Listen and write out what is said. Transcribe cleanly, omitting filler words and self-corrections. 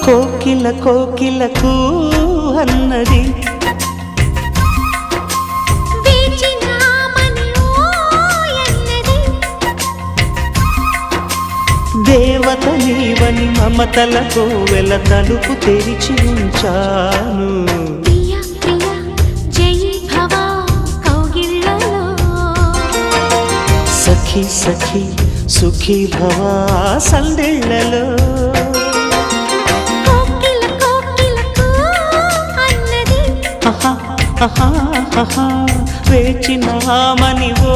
కోకిల కోకిలకు అన్నది దేవత నీవని మమతల కోవెల తలుపు తెరిచి ఉంచాను. సఖీ సఖీ సుఖీ భవ సందెళ్ళలో వేచినామని ఓ